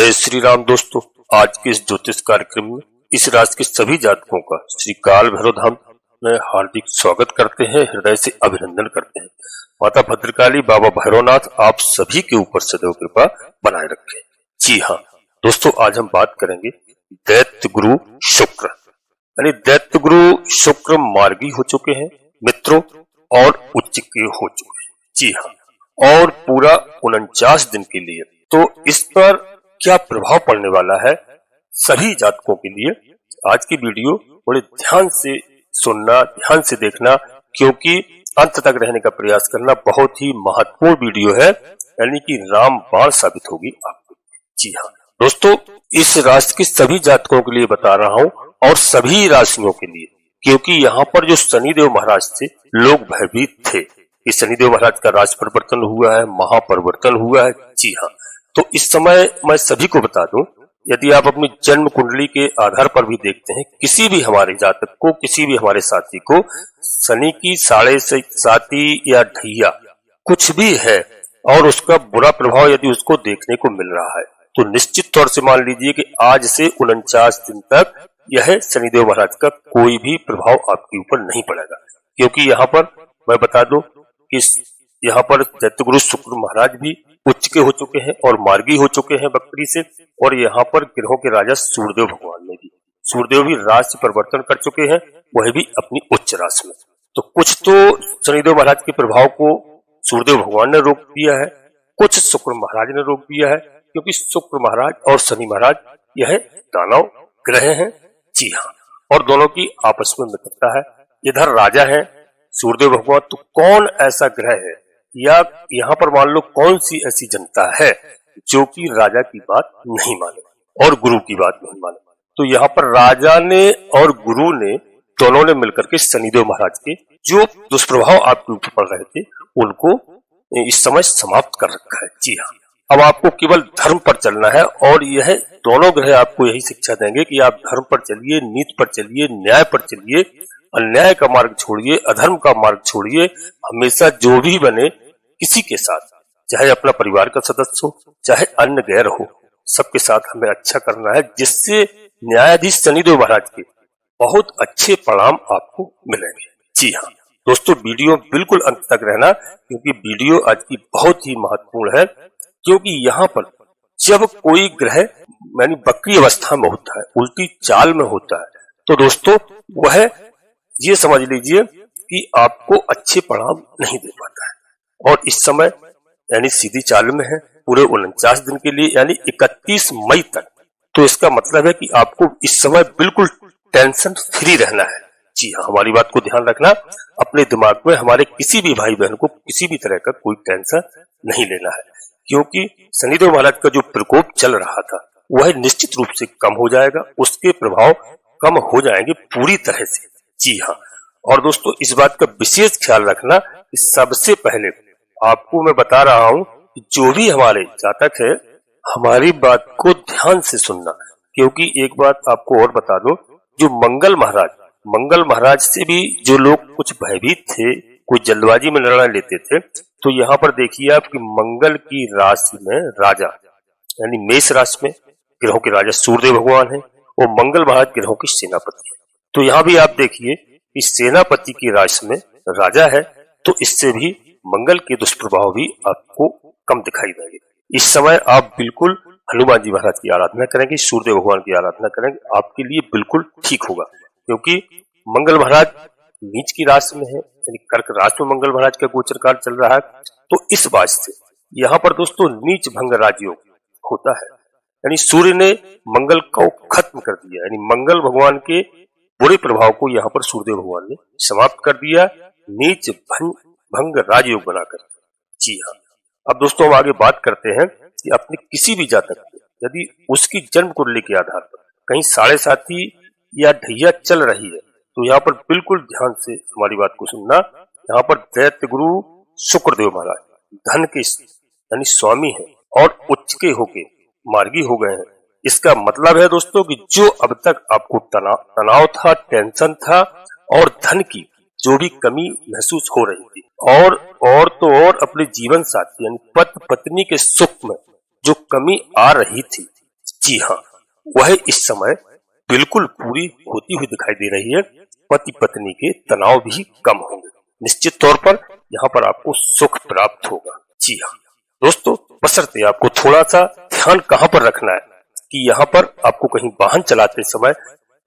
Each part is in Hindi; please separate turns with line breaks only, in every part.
जय श्री राम दोस्तों। आज के इस ज्योतिष कार्यक्रम में इस राशि के सभी जातकों का श्री काल भैरव धाम में हार्दिक स्वागत करते हैं, हृदय से अभिनंदन करते हैं। माता भद्रकाली, बाबा भैरवनाथ आप सभी के ऊपर सदैव कृपा बनाए रखें। जी हाँ दोस्तों, आज हम बात करेंगे दैत्य गुरु शुक्र, यानी दैत्य गुरु शुक्र मार्गी हो चुके हैं मित्रों और उच्च के हो चुके हैं। जी हाँ, और पूरा 49 दिन के लिए। तो इस पर क्या प्रभाव पड़ने वाला है सभी जातकों के लिए, आज की वीडियो बड़े ध्यान से सुनना, ध्यान से देखना, क्योंकि अंत तक रहने का प्रयास करना। बहुत ही महत्वपूर्ण वीडियो है, यानी कि रामबाण साबित होगी आपको। जी हाँ दोस्तों, इस राशि के सभी जातकों के लिए बता रहा हूँ और सभी राशियों के लिए, क्योंकि यहाँ पर जो शनिदेव महाराज थे लोग भयभीत थे कि शनिदेव महाराज का राशि परिवर्तन हुआ है, महापरिवर्तन हुआ है। जी हाँ, तो इस समय मैं सभी को बता दूं, यदि आप अपनी जन्म कुंडली के आधार पर भी देखते हैं, किसी भी हमारे जातक को, किसी भी हमारे साथी को शनि की साढ़े साती या ढैया कुछ भी है और उसका बुरा प्रभाव यदि उसको देखने को मिल रहा है, तो निश्चित तौर से मान लीजिए कि आज से 49 दिन तक यह शनिदेव महाराज का कोई भी प्रभाव आपके ऊपर नहीं पड़ेगा। क्योंकि यहाँ पर मैं बता दूं कि यहाँ पर दैत्य गुरु शुक्र महाराज भी उच्च के हो चुके हैं और मार्गी हो चुके हैं बकरी से, और यहाँ पर ग्रहों के राजा सूर्यदेव भगवान ने भी, सूर्यदेव भी राशि परिवर्तन कर चुके हैं, वह भी अपनी उच्च राशि में। तो कुछ तो शनिदेव महाराज के प्रभाव को सूर्यदेव भगवान ने रोक दिया है, कुछ शुक्र महाराज ने रोक दिया है, क्योंकि शुक्र महाराज और शनि महाराज यह दानव ग्रह हैं। जी हाँ, और दोनों की आपस में मित्रता है। इधर राजा है सूर्यदेव भगवान, तो कौन ऐसा ग्रह है या यहाँ पर मान लो कौन सी ऐसी जनता है जो कि राजा की बात नहीं माने और गुरु की बात नहीं माने। तो यहाँ पर राजा ने और गुरु ने दोनों ने मिलकर के शनिदेव महाराज के जो दुष्प्रभाव आपके ऊपर पड़ रहे थे उनको इस समय समाप्त कर रखा है। जी हाँ, अब आपको केवल धर्म पर चलना है, और यह दोनों ग्रह आपको यही शिक्षा देंगे कि आप धर्म पर चलिए, नीति पर चलिए, न्याय पर चलिए, अन्याय का मार्ग छोड़िए, अधर्म का मार्ग छोड़िए। हमेशा जो भी बने किसी के साथ, चाहे अपना परिवार का सदस्य हो, चाहे अन्य गैर हो, सबके साथ हमें अच्छा करना है, जिससे न्यायाधीश शनिदेव महाराज के बहुत अच्छे परिणाम आपको मिलेंगे। जी हाँ दोस्तों, वीडियो बिल्कुल अंत तक रहना, क्योंकि वीडियो आज की बहुत ही महत्वपूर्ण है। क्योंकि यहाँ पर जब कोई ग्रह यानी बकरी अवस्था में होता है, उल्टी चाल में होता है, तो दोस्तों वह ये समझ लीजिए कि आपको अच्छे परिणाम नहीं दे पाता है। और इस समय यानी सीधी चाल में है पूरे 49 दिन के लिए, यानी 31 मई तक। तो इसका मतलब है कि आपको इस समय बिल्कुल टेंशन फ्री रहना है। जी हाँ, हमारी बात को ध्यान रखना, अपने दिमाग में हमारे किसी भी भाई बहन को किसी भी तरह का कोई टेंशन नहीं लेना है, क्योंकि शनिदेव महाराज का जो प्रकोप चल रहा था वह निश्चित रूप से कम हो जाएगा, उसके प्रभाव कम हो जाएंगे पूरी तरह से। जी हाँ, और दोस्तों इस बात का विशेष ख्याल रखना कि सबसे पहले आपको मैं बता रहा हूं कि जो भी हमारे जातक है, हमारी बात को ध्यान से सुनना। क्योंकि एक बात आपको और बता दो, जो मंगल महाराज से भी जो लोग कुछ भयभीत थे, कोई जल्दबाजी में निर्णय लेते थे, तो यहाँ पर देखिए आप कि मंगल की राशि में राजा यानी मेष राशि में ग्रहों के राजा सूर्यदेव भगवान है, वो मंगल महाराज ग्रहों की सेनापति है। तो यहाँ भी आप देखिए कि सेनापति की राशि में राजा है, तो इससे भी मंगल के दुष्प्रभाव भी आपको कम दिखाई देंगे। इस समय आप बिल्कुल हनुमान जी महाराज की आराधना करेंगे, सूर्यदेव भगवान की आराधना करेंगे, आपके लिए बिल्कुल ठीक होगा। क्योंकि मंगल महाराज नीच की राशि में है, यानी कर्क राशि में मंगल महाराज का गोचर काल चल रहा है। तो इस बात से यहाँ पर दोस्तों नीच भंग राजयोग होता है, यानी सूर्य ने मंगल को खत्म कर दिया, यानी मंगल भगवान के बुरे प्रभाव को यहाँ पर सूर्यदेव भगवान ने समाप्त कर दिया, नीच भंग राजयोग बनाकर। जी हाँ, अब दोस्तों हम आगे बात करते हैं कि अपने किसी भी जातक को यदि उसकी जन्म कुंडली के आधार पर कहीं साढ़े साती या ढैया चल रही है, तो यहाँ पर बिल्कुल ध्यान से हमारी बात को सुनना। यहाँ पर दैत्य गुरु शुक्रदेव महाराज धन के यानी स्वामी है और उच्च के होके मार्गी हो गए हैं। इसका मतलब है दोस्तों कि जो अब तक आपको तनाव था, टेंशन था और धन की जो भी कमी महसूस हो रही थी, और तो और अपने जीवन साथी यानी पति पत्नी के सुख में जो कमी आ रही थी, जी हाँ, वह इस समय बिल्कुल पूरी होती हुई दिखाई दे रही है। पति पत्नी के तनाव भी कम होंगे। निश्चित तौर पर यहाँ पर आपको सुख प्राप्त होगा। जी हाँ दोस्तों, बशर्ते आपको थोड़ा सा ध्यान कहाँ पर रखना है कि यहाँ पर आपको कहीं वाहन चलाते समय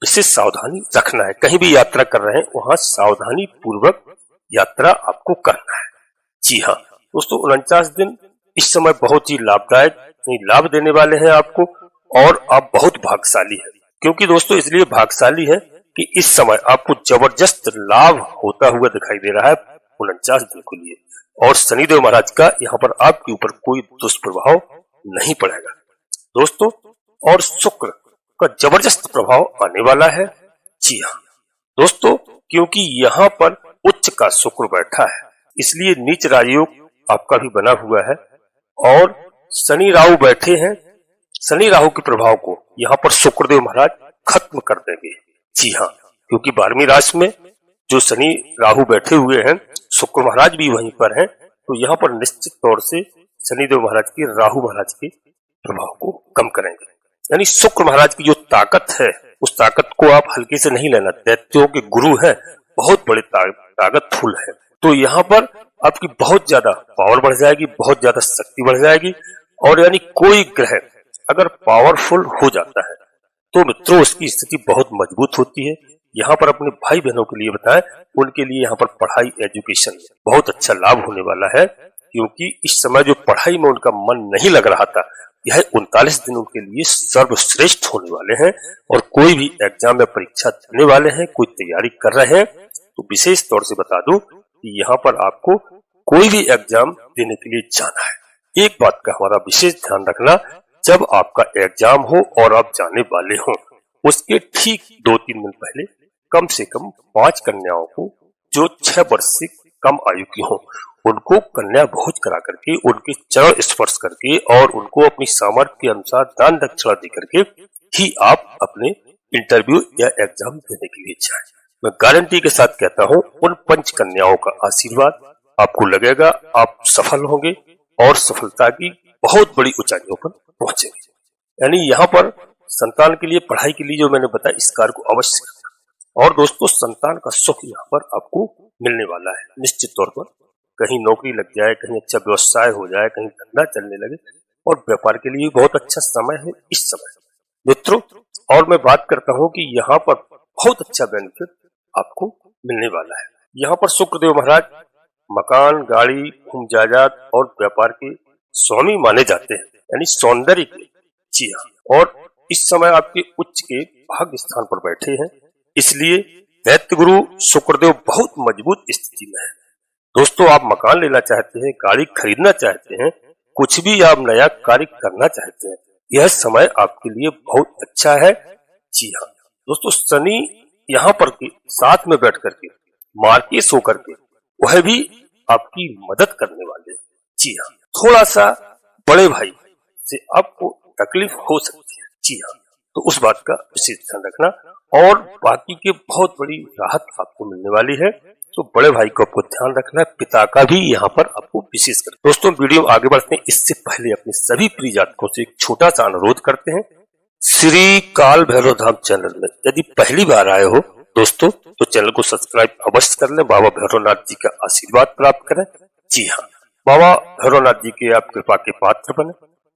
विशेष सावधानी रखना है। कहीं भी यात्रा कर रहे हैं वहां सावधानी पूर्वक यात्रा आपको करना है। जी हाँ दोस्तों, 49 दिन इस समय बहुत ही लाभदायक लाभ देने वाले हैं आपको, और आप बहुत भाग्यशाली हैं। क्योंकि दोस्तों इसलिए भाग्यशाली है कि इस समय आपको जबरदस्त लाभ होता हुआ दिखाई दे रहा है 49 दिन के लिए, और शनिदेव महाराज का यहाँ पर आपके ऊपर कोई दुष्प्रभाव नहीं पड़ेगा दोस्तों। और शुक्र का जबरदस्त प्रभाव आने वाला है। जी हाँ दोस्तों, क्योंकि यहाँ पर उच्च का शुक्र बैठा है, इसलिए नीच राजयोग आपका भी बना हुआ है, और शनि राहु बैठे हैं। शनि राहु के प्रभाव को यहाँ पर शुक्रदेव महाराज खत्म कर देंगे। जी हाँ, क्योंकि 12वीं राशि में जो शनि राहु बैठे हुए हैं, शुक्र महाराज भी वहीं पर हैं, तो यहाँ पर निश्चित तौर से शनिदेव महाराज के राहु महाराज के प्रभाव को कम करेंगे। यानी शुक्र महाराज की जो ताकत है, उस ताकत को आप हल्के से नहीं लेना। दैत्यों के गुरु हैं, बहुत बड़े ताकतफुल है। तो यहाँ पर आपकी बहुत ज्यादा पावर बढ़ जाएगी, बहुत ज्यादा शक्ति बढ़ जाएगी। और यानी कोई ग्रह अगर पावरफुल हो जाता है तो मित्रों उसकी स्थिति बहुत मजबूत होती है। यहाँ पर अपने भाई बहनों के लिए बताएं, उनके लिए यहाँ पर पढ़ाई एजुकेशन में बहुत अच्छा लाभ होने वाला है। क्योंकि इस समय जो पढ़ाई में उनका मन नहीं लग रहा था, यह 39 दिनों के लिए सर्वश्रेष्ठ होने वाले हैं। और कोई भी एग्जाम या परीक्षा देने वाले हैं, कोई तैयारी कर रहे हैं, तो विशेष तौर से बता दूं कि यहाँ पर आपको कोई भी एग्जाम देने के लिए जाना है। एक बात का हमारा विशेष ध्यान रखना, जब आपका एग्जाम हो और आप जाने वाले हो, उसके ठीक 2-3 दिन पहले कम से कम 5 कन्याओं को जो 6 वर्ष से कम आयु की हो, उनको कन्या भोज करा करके, उनके चरण स्पर्श करके और उनको अपनी सामर्थ्य के अनुसार दान दक्षिणा दे करके ही आप अपने इंटरव्यू या एग्जाम देने के लिए जाएं। मैं गारंटी के साथ कहता हूं, उन 5 कन्याओं का आशीर्वाद आपको लगेगा, आप सफल होंगे और सफलता की बहुत बड़ी ऊंचाइयों पर पहुंचेंगे। यानी यहाँ पर संतान के लिए, पढ़ाई के लिए जो मैंने बताया, इस कार्य को अवश्य करना। और दोस्तों संतान का सुख यहाँ पर आपको मिलने वाला है निश्चित तौर पर। कहीं नौकरी लग जाए, कहीं अच्छा व्यवसाय हो जाए, कहीं धंधा चलने लगे, और व्यापार के लिए बहुत अच्छा समय है इस समय मित्रों। और मैं बात करता हूँ कि यहाँ पर बहुत अच्छा बेनिफिट आपको मिलने वाला है। यहाँ पर शुक्रदेव महाराज मकान, गाड़ी, भूमि जायदाद और व्यापार के स्वामी माने जाते हैं, यानी सौंदर्य के। जी हाँ, और इस समय आपके उच्च के भाग्य स्थान पर बैठे हैं, इसलिए दैत्य गुरु शुक्रदेव बहुत मजबूत स्थिति में है। दोस्तों आप मकान लेना चाहते हैं, गाड़ी खरीदना चाहते हैं, कुछ भी आप नया कार्य करना चाहते हैं, यह समय आपके लिए बहुत अच्छा है। जी हाँ दोस्तों, शनि यहाँ पर के साथ में बैठ करके, मार्केस होकर के, वह भी आपकी मदद करने वाले हैं। जी हाँ, थोड़ा सा बड़े भाई से आपको तकलीफ हो सकती है। जी हाँ, तो उस बात का विशेष ध्यान रखना। और बाकी के बहुत बड़ी राहत आपको मिलने वाली है, तो बड़े भाई को आपको ध्यान रखना है। पिता का भी यहाँ पर आपको विशेष कर। दोस्तों वीडियो आगे बढ़ते हैं, इससे पहले अपने सभी प्रिय जातकों से एक छोटा सा अनुरोध करते हैं। श्री काल भैरव धाम चैनल में यदि पहली बार आए हो दोस्तों, तो चैनल को सब्सक्राइब अवश्य कर लें, बाबा भैरवनाथ जी का आशीर्वाद प्राप्त करें। जी हाँ, बाबा भैरवनाथ जी के आप कृपा के पात्र बने।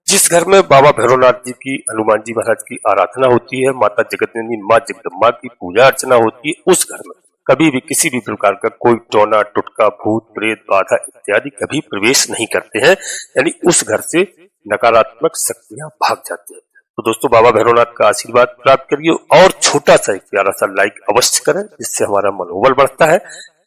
जिस घर में बाबा भैरवनाथ जी की, हनुमान जी महाराज की आराधना होती है, माता जगतजननी माँ जगदम्बा की पूजा अर्चना होती है, उस घर में कभी भी किसी भी प्रकार का कोई टोना टुटका, भूत प्रेत, बाधा इत्यादि कभी प्रवेश नहीं करते हैं। यानी उस घर से नकारात्मक शक्तियां भाग जाती हैं। तो दोस्तों बाबा भैरवनाथ का आशीर्वाद प्राप्त करिए, और छोटा सा एक प्यारा सा लाइक अवश्य करें, जिससे हमारा मनोबल बढ़ता है,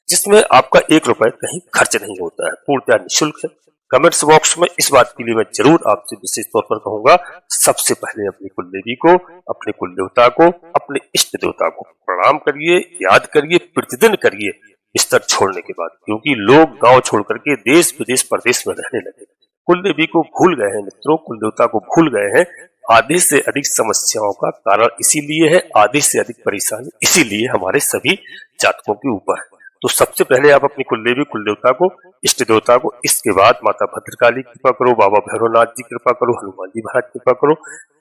जिसमें आपका 1 रुपए कहीं खर्च नहीं होता है, पूर्णतः निःशुल्क है। कमेंट्स बॉक्स में इस बात के लिए मैं जरूर आपसे विशेष तौर पर कहूंगा, सबसे पहले अपनी कुल देवी को, अपने कुल देवता को, अपने इष्ट देवता को प्रणाम करिए, याद करिए, प्रतिदिन करिए बिस्तर छोड़ने के बाद। क्योंकि लोग गांव छोड़ करके देश विदेश प्रदेश में रहने लगे, कुल देवी को भूल गए हैं मित्रों, कुल देवता को भूल गए हैं। आधे से अधिक समस्याओं का कारण इसीलिए है, आधे से अधिक परेशानी इसीलिए हमारे सभी जातकों के ऊपर है। तो सबसे पहले आप अपनी कुलदेवी कुल देवता को, इष्ट देवता को, इसके बाद माता भद्रकाली की कृपा करो, बाबा भैरवनाथ जी कृपा करो, हनुमान जी महाराज कृपा करो,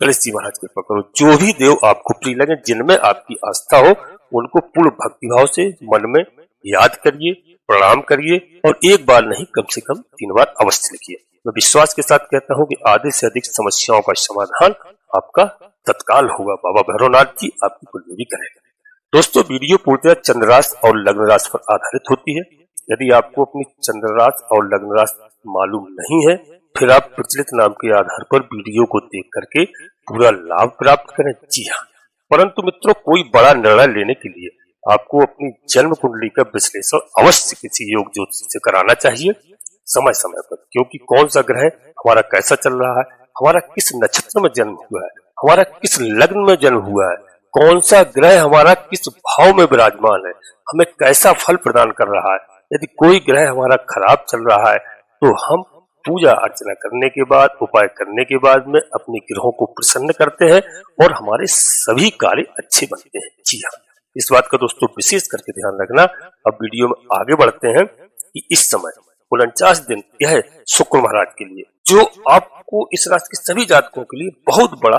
गणेश जी महाराज कृपा करो। जो भी देव आपको प्रिय लगे, जिनमें आपकी आस्था हो, उनको पूर्ण भक्तिभाव से मन में याद करिए, प्रणाम करिए और एक बार नहीं कम से कम 3 बार अवश्य लिखिए। मैं विश्वास के साथ कहता हूँ कि आधे से अधिक समस्याओं का समाधान आपका तत्काल होगा। बाबा भैरवनाथ जी आपकी कुलदेवी करेंगे। दोस्तों, वीडियो पूर्णतः चंद्र राशि और लग्न राशि पर आधारित होती है। यदि आपको अपनी चंद्र राशि और लग्न राशि मालूम नहीं है, फिर आप प्रचलित नाम के आधार पर वीडियो को देख करके पूरा लाभ प्राप्त करें। जी हाँ, परंतु मित्रों, कोई बड़ा निर्णय लेने के लिए आपको अपनी जन्म कुंडली का विश्लेषण अवश्य किसी योग ज्योतिषी से कराना चाहिए समय समय पर, क्योंकि कौन सा ग्रह हमारा कैसा चल रहा है, हमारा किस नक्षत्र में जन्म हुआ है, हमारा किस लग्न में जन्म हुआ है, कौन सा ग्रह हमारा किस भाव में विराजमान है, हमें कैसा फल प्रदान कर रहा है। यदि कोई ग्रह हमारा खराब चल रहा है तो हम पूजा अर्चना करने के बाद, उपाय करने के बाद में अपने ग्रहों को प्रसन्न करते हैं और हमारे सभी कार्य अच्छे बनते हैं। जी हाँ, इस बात का दोस्तों विशेष करके ध्यान रखना। अब वीडियो में आगे बढ़ते हैं कि इस समय 49 दिन यह है शुक्र महाराज के लिए, जो आपको इस राशि के सभी जातकों के लिए बहुत बड़ा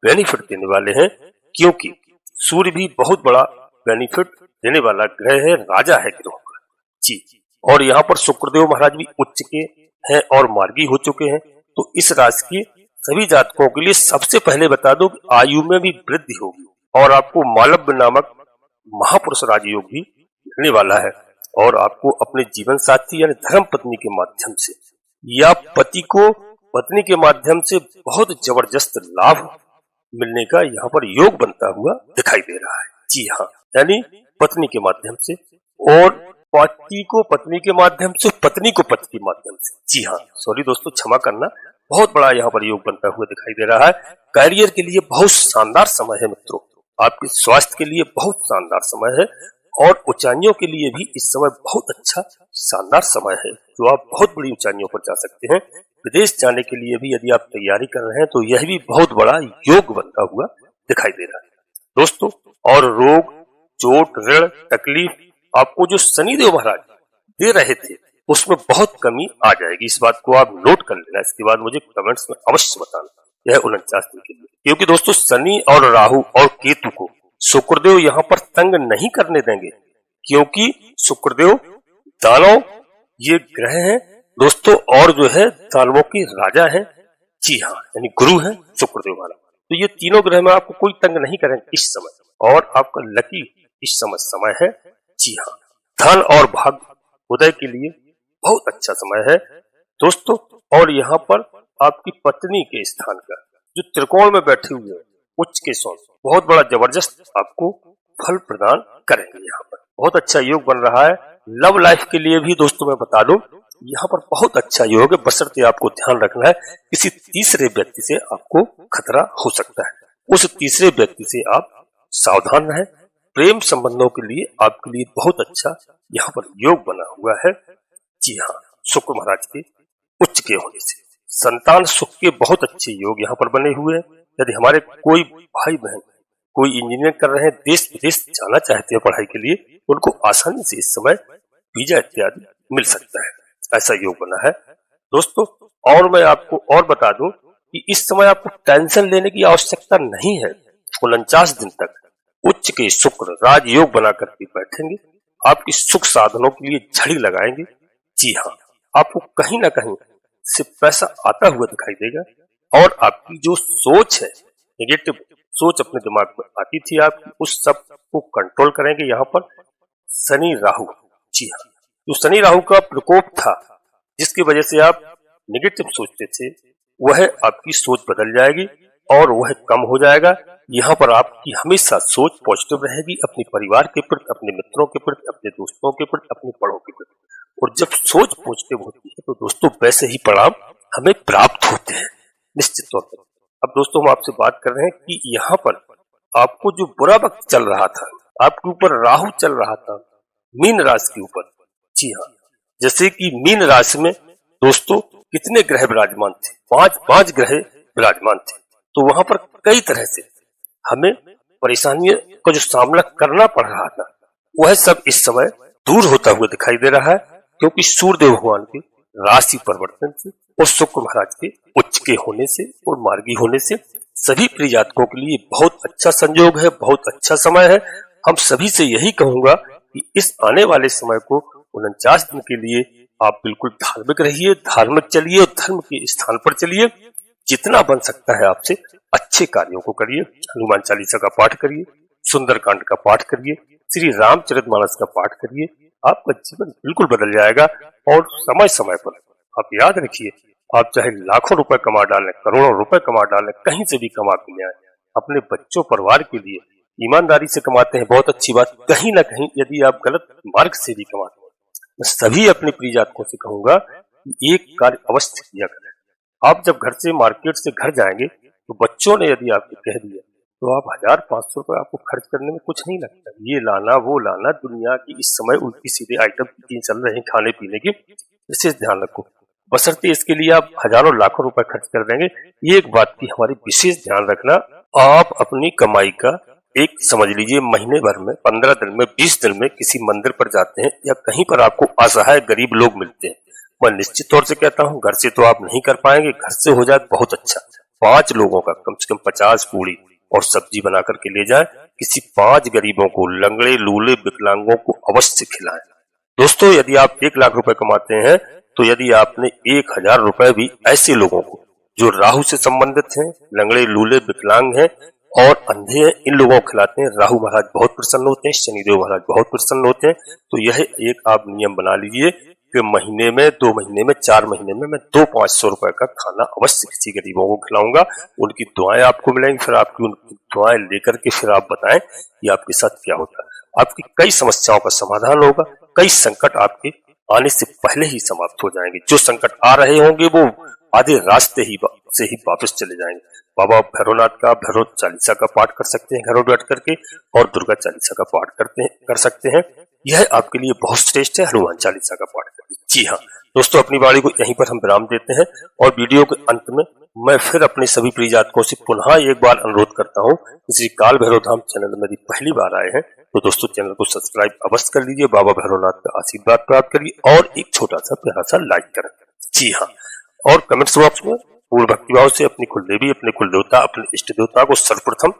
बेनिफिट देने वाले हैं, क्योंकि सूर्य भी बहुत बड़ा बेनिफिट देने वाला ग्रह है, राजा है ग्रहों का। जी, और यहाँ पर शुक्रदेव महाराज भी उच्च के हैं और मार्गी हो चुके हैं। तो इस राशि के सभी जातकों के लिए सबसे पहले बता दो कि आयु में भी वृद्धि होगी और आपको मालव्य नामक महापुरुष राजयोग भी मिलने वाला है। और आपको अपने जीवन साथी यानी धर्म पत्नी के माध्यम से या पति को पत्नी के माध्यम से बहुत जबरदस्त लाभ मिलने का यहाँ पर योग बनता हुआ दिखाई दे रहा है। जी हाँ, यानी पत्नी के माध्यम से और पति को पत्नी के माध्यम से, पत्नी को पति के माध्यम से। जी हाँ, सॉरी दोस्तों, क्षमा करना, बहुत बड़ा यहाँ पर योग बनता हुआ दिखाई दे रहा है। करियर के लिए बहुत शानदार समय है मित्रों, आपके स्वास्थ्य के लिए बहुत शानदार समय है और ऊंचाइयों के लिए भी इस समय बहुत अच्छा शानदार समय है, जो आप बहुत बड़ी ऊंचाइयों पर जा सकते हैं। विदेश जाने के लिए भी यदि आप तैयारी कर रहे हैं तो यह भी बहुत बड़ा योग बनता हुआ दिखाई दे रहा है दोस्तों। और रोग, चोट, ऋण, तकलीफ आपको जो शनिदेव महाराज दे रहे थे उसमें बहुत कमी आ जाएगी। इस बात को आप नोट कर लेना, इसके बाद मुझे कमेंट्स में अवश्य बताना। यह 49 दिन के लिए, क्योंकि दोस्तों शनि और राहु और केतु को शुक्रदेव यहाँ पर तंग नहीं करने देंगे, क्योंकि शुक्रदेव दानव ये ग्रह हैं दोस्तों और जो है दानवों के राजा है। जी हाँ, यानी गुरु है शुक्रदेव वाला। तो ये तीनों ग्रह में आपको कोई तंग नहीं करेंगे इस समय, और आपका लकी इस समय है। जी हाँ, धन और भाग्य उदय के लिए बहुत अच्छा समय है दोस्तों। और यहाँ पर आपकी पत्नी के स्थान का जो त्रिकोण में बैठे हुए हैं उच्च के सौन बहुत बड़ा जबरदस्त आपको फल प्रदान करेंगे। यहाँ पर बहुत अच्छा योग बन रहा है। लव लाइफ के लिए भी दोस्तों मैं बता दूं, यहाँ पर बहुत अच्छा योग है, बशर्ते आपको ध्यान रखना है किसी तीसरे व्यक्ति से आपको खतरा हो सकता है, उस तीसरे व्यक्ति से आप सावधान रहें। प्रेम संबंधों के लिए आपके लिए बहुत अच्छा यहाँ पर योग बना हुआ है। जी हाँ, शुक्र महाराज के उच्च के होने से संतान सुख के बहुत अच्छे योग यहाँ पर बने हुए हैं। यदि हमारे कोई भाई बहन कोई इंजीनियर कर रहे हैं, देश विदेश जाना चाहते हैं पढ़ाई के लिए, उनको आसानी से इस समय वीजा इत्यादि मिल सकता है, ऐसा योग बना है दोस्तों। और मैं आपको और बता दूं कि इस समय आपको टेंशन लेने की आवश्यकता नहीं है। 49 दिन तक उच्च के शुक्र राजयोग बना करके बैठेंगे, आपकी सुख साधनों के लिए झड़ी लगाएंगे। जी हाँ, आपको कहीं ना कहीं से पैसा आता हुआ दिखाई देगा और आपकी जो सोच है, नेगेटिव सोच अपने दिमाग में आती थी आपकी, उस सब को कंट्रोल करेंगे यहाँ पर शनि राहु। जी हाँ, जो शनि राहु का प्रकोप था जिसकी वजह से आप नेगेटिव सोचते थे, वह आपकी सोच बदल जाएगी और वह कम हो जाएगा। यहाँ पर आपकी हमेशा सोच पॉजिटिव रहेगी, अपने परिवार के प्रति, अपने मित्रों के प्रति, अपने दोस्तों के प्रति, अपने बड़ों के प्रति। और जब सोच पॉजिटिव होती है तो दोस्तों वैसे ही परिणाम हमें प्राप्त होते हैं निश्चित तौर पर। अब दोस्तों हम आपसे बात कर रहे हैं कि यहाँ पर आपको जो बुरा वक्त चल रहा था, आपके ऊपर राहु चल रहा था मीन राशि के ऊपर। जी हाँ, जैसे कि मीन राशि में दोस्तों कितने ग्रह विराजमान थे, 5 ग्रह विराजमान थे। तो वहां पर कई तरह से हमें परेशानियों का जो सामना करना पड़ रहा था, वह सब इस समय दूर होता हुआ दिखाई दे रहा है, क्योंकि सूर्यदेव भगवान के राशि परिवर्तन से और शुक्र महाराज के उच्च के होने से और मार्गी होने से सभी प्रिय जातकों के लिए बहुत अच्छा संयोग है, बहुत अच्छा समय है। हम सभी से यही कहूंगा कि इस आने वाले समय को 49 दिन के लिए आप बिल्कुल धार्मिक रहिए, धार्मिक चलिए और धर्म के स्थान पर चलिए। जितना बन सकता है आपसे अच्छे कार्यों को करिए। हनुमान चालीसा का पाठ करिए, सुंदरकांड का पाठ करिए, श्री रामचरितमानस का पाठ करिए। आपका जीवन बिल्कुल बदल जाएगा। और समय समय पर आप याद रखिए, आप चाहे लाखों रुपए कमा डालें, करोड़ों रुपए कमा डालें, कहीं से भी कमा के ले आए, अपने बच्चों परिवार के लिए ईमानदारी से कमाते हैं, बहुत अच्छी बात। कहीं ना कहीं यदि आप गलत मार्ग से भी कमाते हैं, मैं सभी अपने प्रिय जातकों से कहूंगा कि एक कार्य अवश्य किया करें। आप जब घर से मार्केट से घर जाएंगे तो बच्चों ने यदि आपको कह दिया तो आप 1000-500 रुपए आपको खर्च करने में कुछ नहीं लगता। ये लाना वो लाना, दुनिया की इस समय उल्टी सीधे आइटम चल रहे हैं खाने पीने की, विशेष ध्यान रखो। बशर्ते इसके लिए आप हजारों लाखों रुपए खर्च कर देंगे, ये एक बात की हमारी विशेष ध्यान रखना। आप अपनी कमाई का एक समझ लीजिए महीने भर में, 15 दिन में, 20 दिन में किसी मंदिर पर जाते हैं या कहीं पर आपको असहाय गरीब लोग मिलते हैं, मैं निश्चित तौर से कहता हूँ घर से तो आप नहीं कर पाएंगे, घर से हो जाए बहुत अच्छा। 5 लोगों का कम से कम 50 पूड़ी और सब्जी बना करके ले जाए, किसी 5 गरीबों को, लंगड़े लूले विकलांगों को अवश्य खिलाएं। दोस्तों, यदि आप 1 लाख रुपए कमाते हैं तो यदि आपने 1000 रुपए भी ऐसे लोगों को जो राहु से संबंधित हैं, लंगड़े लूले विकलांग हैं और अंधे हैं, इन लोगों को खिलाते हैं, राहु महाराज बहुत प्रसन्न होते हैं, शनिदेव महाराज बहुत प्रसन्न होते हैं। तो यह एक आप नियम बना लीजिए कि महीने में, 2 महीने में, 4 महीने में मैं 200-500 रुपए का खाना अवश्य किसी गरीबों को खिलाऊंगा। उनकी दुआएं आपको मिलेंगी, फिर आपकी उनकी दुआएं लेकर के फिर आप बताएं कि आपके साथ क्या होता है। आपकी कई समस्याओं का समाधान होगा, कई संकट आपके आने से पहले ही समाप्त हो जाएंगे। जो संकट आ रहे होंगे वो आधे रास्ते से ही वापस चले जाएंगे। बाबा भैरवनाथ का भैरव चालीसा का पाठ कर सकते हैं घरों बैठ करके, और दुर्गा चालीसा का पाठ कर सकते हैं। यह आपके लिए बहुत श्रेष्ठ है। हनुमान चालीसा का पाठ करिए। जी हाँ दोस्तों, अपनी वाणी को यहीं पर हम विराम देते हैं और वीडियो के अंत में मैं फिर अपने सभी प्रिय जातकों से पुनः एक बार अनुरोध करता हूँ, श्री काल भैरव धाम चैनल में यदि पहली बार आए हैं तो दोस्तों चैनल को सब्सक्राइब अवश्य कर लीजिए, बाबा भैरवनाथ का आशीर्वाद प्राप्त करिए और एक छोटा सा प्यारा सा लाइक करें। जी हाँ, और कमेंट्स बॉक्स में पूर्ण भक्तिभाव से अपनी कुलदेवी, अपने कुलदेवता, अपने इष्ट देवता को सर्वप्रथम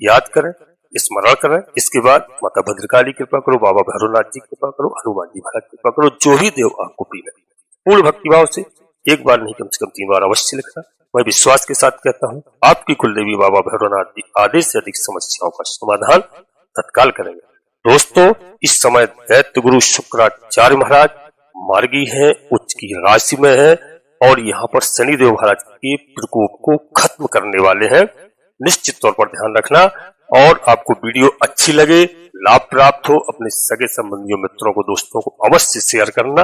याद करें, स्मरण करें। इसके बाद माता भद्रकाली कृपा करो, बाबा भैरवनाथ जी कृपा करो, हनुमान जी महाराज कृपा करो, जो भी देव आपको प्रिय है। पूर्ण भक्तिभाव से एक बार नहीं कम से कम 3 बार अवश्य लिखना। मैं विश्वास के साथ कहता हूँ आपकी कुलदेवी बाबा भैरवनाथ जी आधे से अधिक समस्याओं का समाधान तत्काल करेंगे। दोस्तों, इस समय दैत्य गुरु शुक्राचार्य महाराज मार्गी है, उच्च की राशि में है और यहाँ पर शनिदेव महाराज के प्रकोप को खत्म करने वाले हैं। निश्चित तौर पर ध्यान रखना और आपको वीडियो अच्छी लगे, लाभ प्राप्त हो, अपने सगे संबंधियों, मित्रों को, दोस्तों को अवश्य शेयर करना।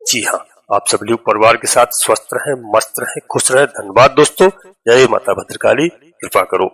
जी हाँ, आप सभी लोग परिवार के साथ स्वस्थ रहें, मस्त रहें, खुश रहें। धन्यवाद दोस्तों। जय माता भद्रकाली, कृपा करो।